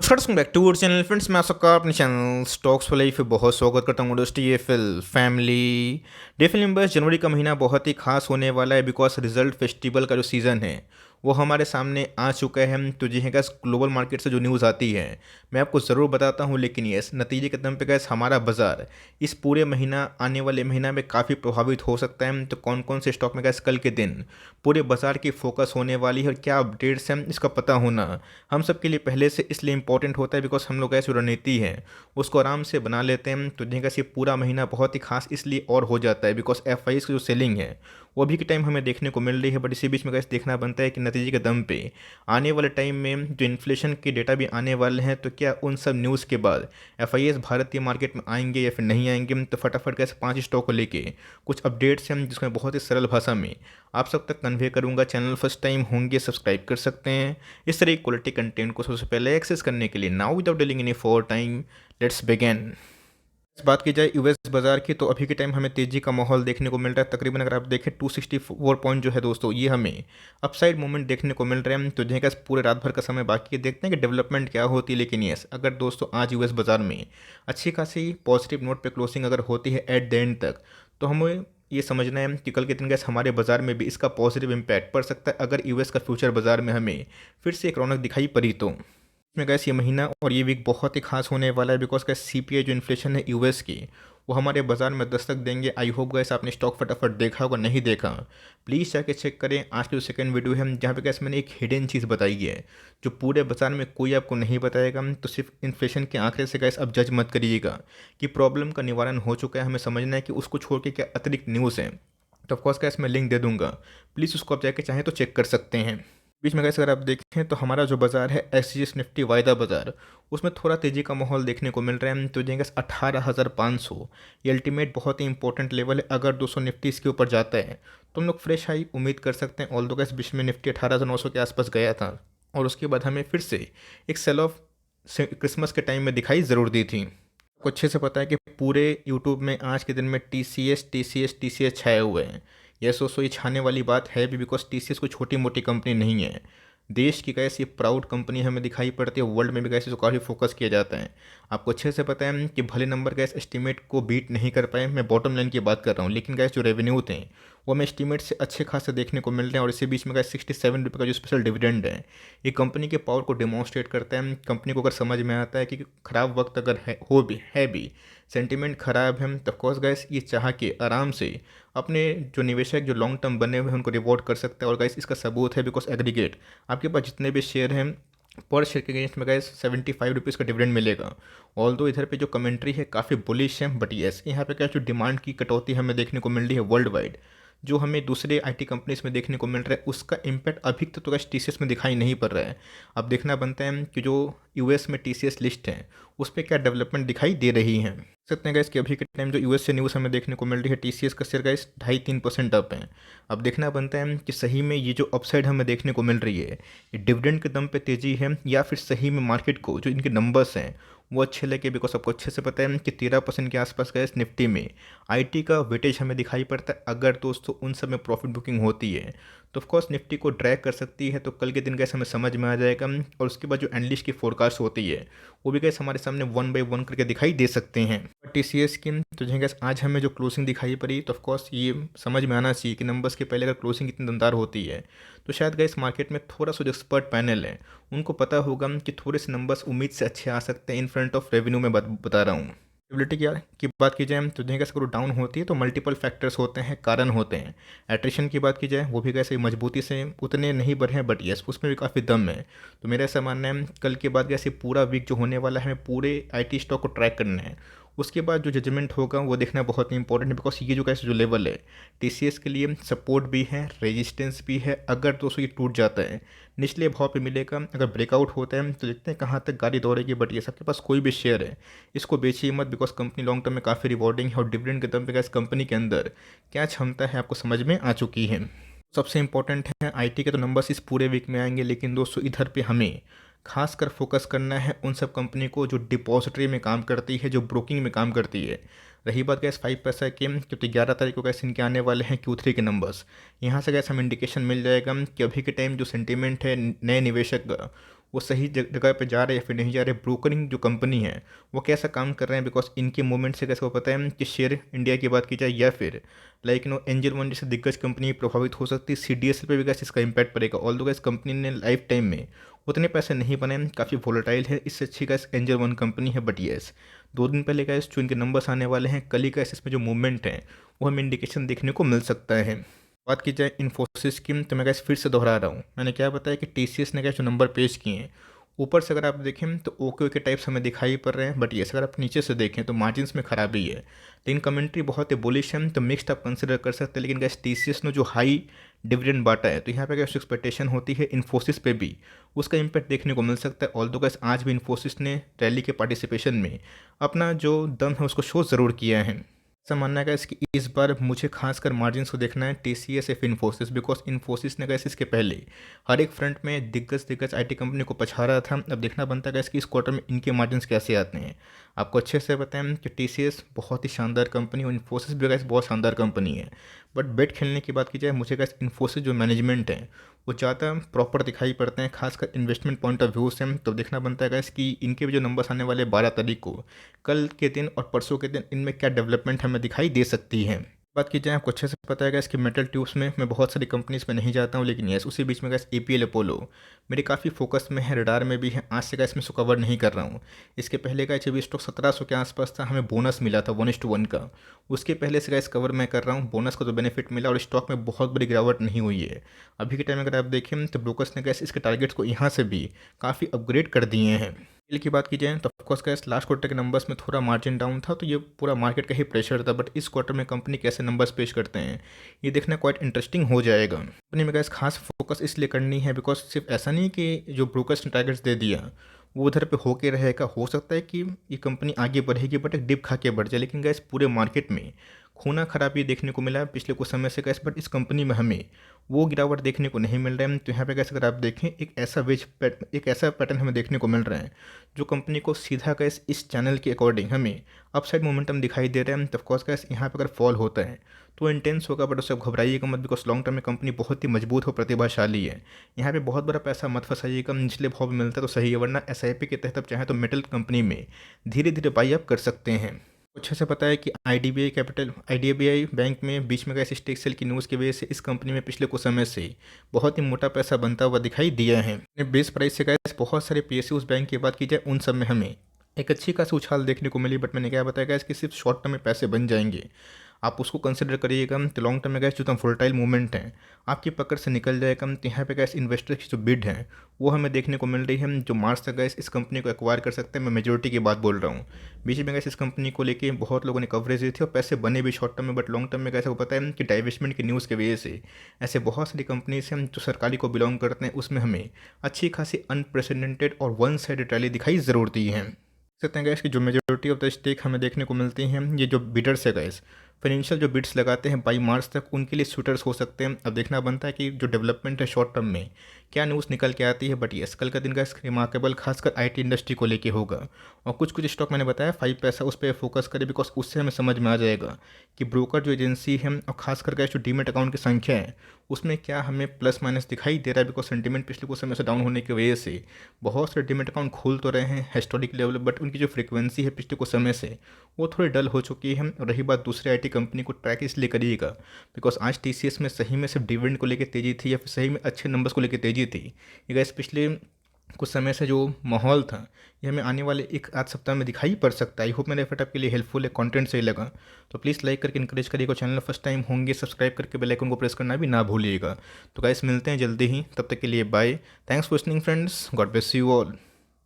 Welcome back to our channel friends. मैं आप सबका अपने चैनल स्टॉक्स वाले पे बहुत स्वागत करता हूँ। दोस्तों ये फैमिली डेफिनेटली मेंबर्स, जनवरी का महीना बहुत ही खास होने वाला है बिकॉज रिजल्ट फेस्टिवल का जो सीज़न है वो हमारे सामने आ चुका है। तो जी है गैस, ग्लोबल मार्केट से जो न्यूज़ आती है मैं आपको ज़रूर बताता हूँ, लेकिन यस नतीजे के दम पे गैस हमारा बाजार इस पूरे महीना आने वाले महीना में काफ़ी प्रभावित हो सकता है। तो कौन कौन से स्टॉक में गैस कल के दिन पूरे बाजार की फोकस होने वाली है और क्या अपडेट्स हैं इसका पता होना हम सब के लिए पहले से इसलिए इंपॉर्टेंट होता है बिकॉज हम लोग ऐसी रणनीति है उसको आराम से बना लेते हैं। तो देखा ये पूरा महीना बहुत ही खास इसलिए और हो जाता है बिकॉज एफआईएस की जो सेलिंग है वो अभी के टाइम हमें देखने को मिल रही है। बट इसी बीच में कैसे देखना बनता है कि नतीजे के दम पे आने वाले टाइम में जो इन्फ्लेशन के डेटा भी आने वाले हैं, तो क्या उन सब न्यूज़ के बाद एफआईएस भारतीय मार्केट में आएंगे या फिर नहीं आएंगे। तो फटाफट कैसे 5 स्टॉक को लेके कुछ अपडेट्स हैं जिसमें बहुत ही सरल भाषा में आप सब तक कन्वे करूंगा। चैनल फर्स्ट टाइम होंगे सब्सक्राइब कर सकते हैं इस तरह की क्वालिटी कंटेंट को सबसे पहले एक्सेस करने के लिए। Now without dealing any for time let's begin. इस बात की जाए यूएस बाजार की, तो अभी के टाइम हमें तेजी का माहौल देखने को मिल रहा है। तकरीबन अगर आप देखें 264 पॉइंट जो है दोस्तों, ये हमें अपसाइड मूवमेंट देखने को मिल रहे हैं। तो जहाँ पूरे रात भर का समय बाकी है, देखते हैं कि डेवलपमेंट क्या होती है। लेकिन यस, अगर दोस्तों आज यूएस बाजार में अच्छी खासी पॉजिटिव नोट पे क्लोजिंग अगर होती है एट द एंड तक, तो हमें ये समझना है कि कल के दिन गैस हमारे बाजार में भी इसका पॉजिटिव इम्पैक्ट पड़ सकता है अगर यूएस का फ्यूचर बाजार में हमें फिर से एक रौनक दिखाई पड़ी तो। इसमें गैस ये महीना और ये वीक बहुत ही खास होने वाला है बिकॉज गैस सीपीआई जो इन्फ्लेशन है यूएस की वो हमारे बाजार में दस्तक देंगे। आई होप गैस आपने स्टॉक फटाफट देखा होगा, नहीं देखा प्लीज़ जाके चेक करें। आज की जो सेकंड वीडियो है जहाँ पे गैस मैंने एक हिडन चीज़ बताई है जो पूरे बाजार में कोई आपको नहीं बताएगा। तो सिर्फ इन्फ्लेशन के आंकड़े से गैस अब जज मत करिएगा कि प्रॉब्लम का निवारण हो चुका है। हमें समझना है कि उसको छोड़ के क्या अतिरिक्त न्यूज़ है। तो ऑफकोर्स गैस मैं लिंक दे दूंगा, प्लीज़ उसको आप जाके चाहें तो चेक कर सकते हैं। बीच में कैसे अगर आप देखें तो हमारा जो बाजार है एसजीएस निफ्टी वायदा बाजार, उसमें थोड़ा तेज़ी का माहौल देखने को मिल रहा है। तो जाएंगे 18,500 ये अल्टीमेट बहुत ही इंपॉर्टेंट लेवल है। अगर 200 निफ्टी इसके ऊपर जाता है तो हम लोग फ्रेश हाई उम्मीद कर सकते हैं। ऑल दो गैस बीच में निफ्टी 18,900 के आसपास गया था और उसके बाद हमें फिर से एक सेल ऑफ क्रिसमस के टाइम में दिखाई ज़रूर दी थी। आपको अच्छे से पता है कि पूरे यूट्यूब में आज के दिन में टीसीएस छाए हुए हैं। यह सो ये छाने वाली बात है भी बिकॉज टीसीएस कोई छोटी मोटी कंपनी नहीं है। देश की कैसी प्राउड कंपनी हमें दिखाई पड़ती है, वर्ल्ड में भी कैसे जो काफ़ी फोकस किया जाता है। आपको अच्छे से पता है कि भले नंबर गैस एस्टीमेट को बीट नहीं कर पाए, मैं बॉटम लाइन की बात कर रहा हूँ, लेकिन गैस जो रेवेन्यू थे वो हमें एस्टीमेट से अच्छे खासे देखने को मिल रहे हैं। और इसी बीच में गैस 67 रुपये का जो स्पेशल डिविडेंड है ये कंपनी के पावर को डिमॉन्स्ट्रेट करता है। कंपनी को अगर समझ में आता है कि ख़राब वक्त अगर है भी सेंटिमेंट ख़राब है, तो ऑफकोर्स गैस ये चाह के आराम से अपने जो निवेशक जो लॉन्ग टर्म बने हुए हैं उनको रिवॉर्ड कर सकता है। और गैस इसका सबूत है बिकॉज एग्रीगेट आपके पास जितने भी शेयर हैं पर शेयर के अगेंस्ट में गैस 75 रुपीज़ का डिविडेंड मिलेगा। ऑल दो इधर पे जो कमेंट्री है काफ़ी बुलिश है, बट यस यहाँ पे क्या जो डिमांड की कटौती हमें देखने को मिल रही है वर्ल्ड वाइड, जो हमें दूसरे आईटी कंपनीज में देखने को मिल रहा है, उसका इम्पैक्ट अभी तक तो गैस टीसीएस में दिखाई नहीं पड़ रहा है। अब देखना बनता है कि जो यूएस में टीसीएस लिस्ट है उस पर क्या डेवलपमेंट दिखाई दे रही है। सकते हैं गैस कि अभी के टाइम जो यूएस से न्यूज़ हमें देखने को मिल रही है टीसीएस का शेयर गैस 2.5-3% अप है। अब देखना बनता है कि सही में ये जो अपसाइड हमें देखने को मिल रही है ये डिविडेंड के दम पे तेज़ी है या फिर सही में मार्केट को जो इनके नंबर्स हैं वो अच्छे लगे। बिकॉज आपको अच्छे से पता है कि 13% के आसपास गैस निफ्टी में आईटी का वेटेज हमें दिखाई पड़ता है। अगर दोस्तों उन सब में प्रॉफिट बुकिंग होती है तो ऑफकोर्स निफ्टी को ड्रैग कर सकती है। तो कल के दिन गैस हमें समझ में आ जाएगा। और उसके बाद जो एनालिस्ट की फोरकास्ट होती है वो भी गैस हमारे सामने 1 बाय 1 करके दिखाई दे सकते हैं। टीसीएस की तो जहाँ गैस आज हमें जो क्लोजिंग दिखाई पड़ी, तो ऑफकोर्स ये समझ में आना चाहिए कि नंबर्स के पहले अगर क्लोजिंग इतनी दमदार होती है तो शायद गैस मार्केट में थोड़ा सा जो एक्सपर्ट पैनल है उनको पता होगा कि थोड़े से नंबर्स उम्मीद से अच्छे आ सकते हैं इन फ्रंट ऑफ रेवेन्यू में बता रहा हूँ। स्टेबिलिटी की बात की जाए तो जहाँ अगर डाउन होती है तो मल्टीपल फैक्टर्स होते हैं, कारण होते हैं। एट्रिशन की बात की जाए वो भी कैसे मजबूती से उतने नहीं बढ़े हैं, बट यस उसमें भी काफ़ी दम है। तो मेरा ऐसा मानना है कल के बाद कैसे पूरा वीक जो होने वाला है हमें पूरे आईटी स्टॉक को ट्रैक करना है। उसके बाद जो जजमेंट होगा वो देखना बहुत ही इंपॉर्टेंट है बिकॉज ये जो कैसे जो लेवल है टीसीएस के लिए सपोर्ट भी है, रेजिस्टेंस भी है। अगर दोस्तों ये टूट जाता है निचले भाव पे मिलेगा, अगर ब्रेकआउट होता है तो देखते हैं कहाँ तक गाड़ी दौड़ेगी। बट ये सबके पास कोई भी शेयर है इसको बेचिए मत बिकॉज कंपनी लॉन्ग टर्म में काफ़ी रिवॉर्डिंग है और डिविडेंड के दम पे इस कंपनी के अंदर क्या क्षमता है आपको समझ में आ चुकी है। सबसे इंपॉर्टेंट है आईटी के तो नंबर्स इस पूरे वीक में आएंगे, लेकिन दोस्तों इधर पे हमें खासकर फोकस करना है उन सब कंपनी को जो डिपॉजिटरी में काम करती है, जो ब्रोकिंग में काम करती है। रही बात गैस 5 पैसा की, क्योंकि 11 तारीख को गैस इनके आने वाले हैं Q3 के नंबर्स। यहाँ से गैस हम इंडिकेशन मिल जाएगा कि अभी के टाइम जो सेंटीमेंट है नए निवेशक का वो सही जगह पे जा रहे हैं या फिर नहीं जा रहे। ब्रोकरिंग जो कंपनी है वो कैसा काम कर रहे हैं, बिकॉज इनके मूवमेंट से कैसे वो पता है कि शेयर इंडिया की बात की जाए या फिर लाइक एंजल वन जैसे दिग्गज कंपनी प्रभावित हो सकती है। CDSL पे भी कैसे इसका इम्पैक्ट पड़ेगा। ऑल दो गैस कंपनी ने लाइफ टाइम में उतने पैसे नहीं बनाए, काफ़ी वोलेटाइल है, इससे अच्छी गैस एंजल वन कंपनी है। बट येस 2 दिन पहले गैस जो इनके नंबर्स आने वाले हैं, कल ही गैस इसमें जो मूवमेंट है वो हमें इंडिकेशन देखने को मिल सकता है। बात की जाए इन्फोसिस की, तो मैं गैस फिर से दोहरा रहा हूँ, मैंने क्या बताया कि TCS ने गैस जो नंबर पेश किए हैं ऊपर से अगर आप देखें तो ओके ओके टाइप्स हमें दिखाई पड़ रहे हैं। बट ये अगर आप नीचे से देखें तो मार्जिन्स में खराबी है, लेकिन कमेंट्री बहुत ही बुलिश है, तो मिक्स्ड आप कंसिडर कर सकते हैं। लेकिन गैस TCS ने जो हाई डिविडेंड बांटा है तो यहाँ पे गैस एक्सपेक्टेशन होती है इन्फोसिस पे भी उसका इम्पैक्ट देखने को मिल सकता है। ऑल दो गैस आज भी इन्फोसिस ने रैली के पार्टिसिपेशन में अपना जो दम है उसको शो ज़रूर किया है। ऐसा मानना है कि इस बार मुझे खासकर मार्जिन्स को देखना है TCS F Infosys, because Infosys ने गैस इसके पहले हर एक फ्रंट में दिग्गज IT कंपनी को पछाड़ा था। अब देखना बनता है कि इस क्वार्टर में इनके मार्जिन्स कैसे आते हैं। आपको अच्छे से बताएं कि TCS बहुत ही शानदार कंपनी और इन्फोसिस भी गैस बहुत शानदार कंपनी है। बट बेट खेलने की बात की जाए, मुझे गैस इन्फोसिस जो मैनेजमेंट है वो ज़्यादा प्रॉपर दिखाई पड़ते हैं, खासकर इन्वेस्टमेंट पॉइंट ऑफ व्यू से। तो देखना बनता है गैस कि इनके भी जो नंबर्स आने वाले 12 तारीख को, कल के दिन और परसों के दिन, इनमें क्या डेवलपमेंट हमें दिखाई दे सकती है। बात की जाए, आपको अच्छे से पता है इसकी मेटल ट्यूब्स में मैं बहुत सारी कंपनीज में नहीं जाता हूँ, लेकिन यस उसी बीच में गैस APL अपोलो मेरे काफ़ी फोकस में है, रडार में भी है। आज से गैस मैं इसको कवर नहीं कर रहा हूँ। इसके पहले का जब स्टॉक 1700 के आसपास था, हमें बोनस मिला था 1:1 का। उसके पहले से गैस कवर मैं कर रहा हूँ, बोनस का तो बेनिफिट मिला और स्टॉक में बहुत बड़ी गिरावट नहीं हुई है। अभी के टाइम अगर आप देखें तो ब्रोकर्स ने गैस इसके टारगेट्स को यहाँ से भी काफ़ी अपग्रेड कर दिए हैं। डील की बात की जाए तो ऑफकोर्स गैस लास्ट क्वार्टर के नंबर्स में थोड़ा मार्जिन डाउन था, तो ये पूरा मार्केट का ही प्रेशर था। बट इस क्वार्टर में कंपनी कैसे नंबर्स पेश करते हैं ये देखना क्वाइट इंटरेस्टिंग हो जाएगा। कंपनी में गैस खास फोकस इसलिए करनी है बिकॉज सिर्फ ऐसा नहीं कि जो ब्रोकर्स ने टारगेट्स दे दिया वो उधर पे होके रहेगा। हो सकता है कि ये कंपनी आगे बढ़ेगी बट एक डिप खा के बढ़ जाए, लेकिन गैस पूरे मार्केट में खूना खराबी देखने को मिला है पिछले कुछ समय से गैस। बट इस कंपनी में हमें वो गिरावट देखने को नहीं मिल रहा है। तो यहाँ पे गैस अगर आप देखें एक ऐसा पैटर्न हमें देखने को मिल रहा है जो कंपनी को सीधा गैस इस चैनल के अकॉर्डिंग हमें अपसाइड मोमेंटम दिखाई दे रहा है। तो ऑफकोर्स गैस यहाँ पे अगर फॉल होता है तो इंटेंस होगा, बट उससे घबराइएगा मत, बिकॉज लॉन्ग टर्म में कंपनी बहुत ही मजबूत और प्रतिभाशाली है। यहाँ पे बहुत बड़ा पैसा मत फंसाइएगा, निचले भाव में मिलता है तो सही है, वरना SIP के तहत आप चाहें तो मेटल कंपनी में धीरे धीरे बाई अप कर सकते हैं। अच्छे से पता है कि IDBI बैंक में बीच में गैस स्टेक सेल की न्यूज़ की वजह से इस कंपनी में पिछले कुछ समय से बहुत ही मोटा पैसा बनता हुआ दिखाई दिया है। बेस प्राइस से गैस बहुत सारे PSU उस बैंक की बात की जाए उन सब में हमें एक अच्छी खासी उछाल देखने को मिली। बट मैंने क्या बताया गैस कि सिर्फ शॉर्ट टर्म में पैसे बन जाएंगे, आप उसको कंसिडर करिएगा। तो लॉन्ग टर्म में गैस जो तम वोलेटाइल मूवमेंट है आपकी पकड़ से निकल जाएगा। तो यहाँ पे गैस इन्वेस्टर की जो बिड है वो हमें देखने को मिल रही है, जो मार्च तक गैस इस कंपनी को एक्वायर कर सकते हैं। मैं मेजोरिटी की बात बोल रहा हूँ। बीच में गैस इस कंपनी को लेके बहुत लोगों ने कवरेज दी थी और पैसे बने भी शॉर्ट टर्म में। बट लॉन्ग टर्म में कैसे को पता है कि डाइवेस्टमेंट की न्यूज़ की वजह से ऐसे बहुत सारी कंपनीज हैं जो सरकारी को बिलोंग करते हैं, उसमें हमें अच्छी खासी अनप्रेसिडेंटेड और वन साइडेड रैली दिखाई ज़रूर दी है। सकते हैं गैस कि जो मेजोरिटी ऑफ द स्टेक हमें देखने को मिलती हैं, ये जो बिडर्स है गैस फाइनेंशियल जो बिड्स लगाते हैं बाई मार्च तक, उनके लिए शूटर्स हो सकते हैं। अब देखना बनता है कि जो डेवलपमेंट है शॉर्ट टर्म में क्या न्यूज़ निकल के आती है। बट यस कल का दिन का रिमार्केबल खासकर IT इंडस्ट्री को लेके होगा। और कुछ स्टॉक मैंने बताया 5 पैसा उस पर फोकस करें, बिकॉज उससे हमें समझ में आ जाएगा कि ब्रोकर जो एजेंसी है और खासकर गैस जो डीमेट अकाउंट की संख्या है उसमें क्या हमें प्लस माइनस दिखाई दे रहा है। बिकॉज सेंटीमेंट पिछले कुछ समय से डाउन होने की वजह से बहुत सारे डीमेट अकाउंट खोल तो रहे हैं हिस्टोरिक लेवल, बट उनकी जो फ्रीक्वेंसी है पिछले कुछ समय से वो थोड़ी डल हो चुकी है। और रही बात दूसरे IT कंपनी को ट्रैक इसलिए करिएगा बिकॉज आज TCS में सही में सिर्फ डिविडेंड को लेकर तेजी थी या फिर सही में अच्छे नंबर्स को लेकर तेजी थी। ये गैस पिछले कुछ समय से जो माहौल था ये हमें आने वाले एक आध सप्ताह में दिखाई पड़ सकता है। आई होप मेरा एफर्ट आपके लिए हेल्पफुल है, कंटेंट सही लगा तो प्लीज़ लाइक करके इनकरेज करिएगा। चैनल फर्स्ट टाइम होंगे सब्सक्राइब करके बेल आइकन को प्रेस करना भी ना भूलिएगा। तो गाइस मिलते हैं जल्दी ही, तब तक के लिए bye. Thanks for listening friends, God bless you all.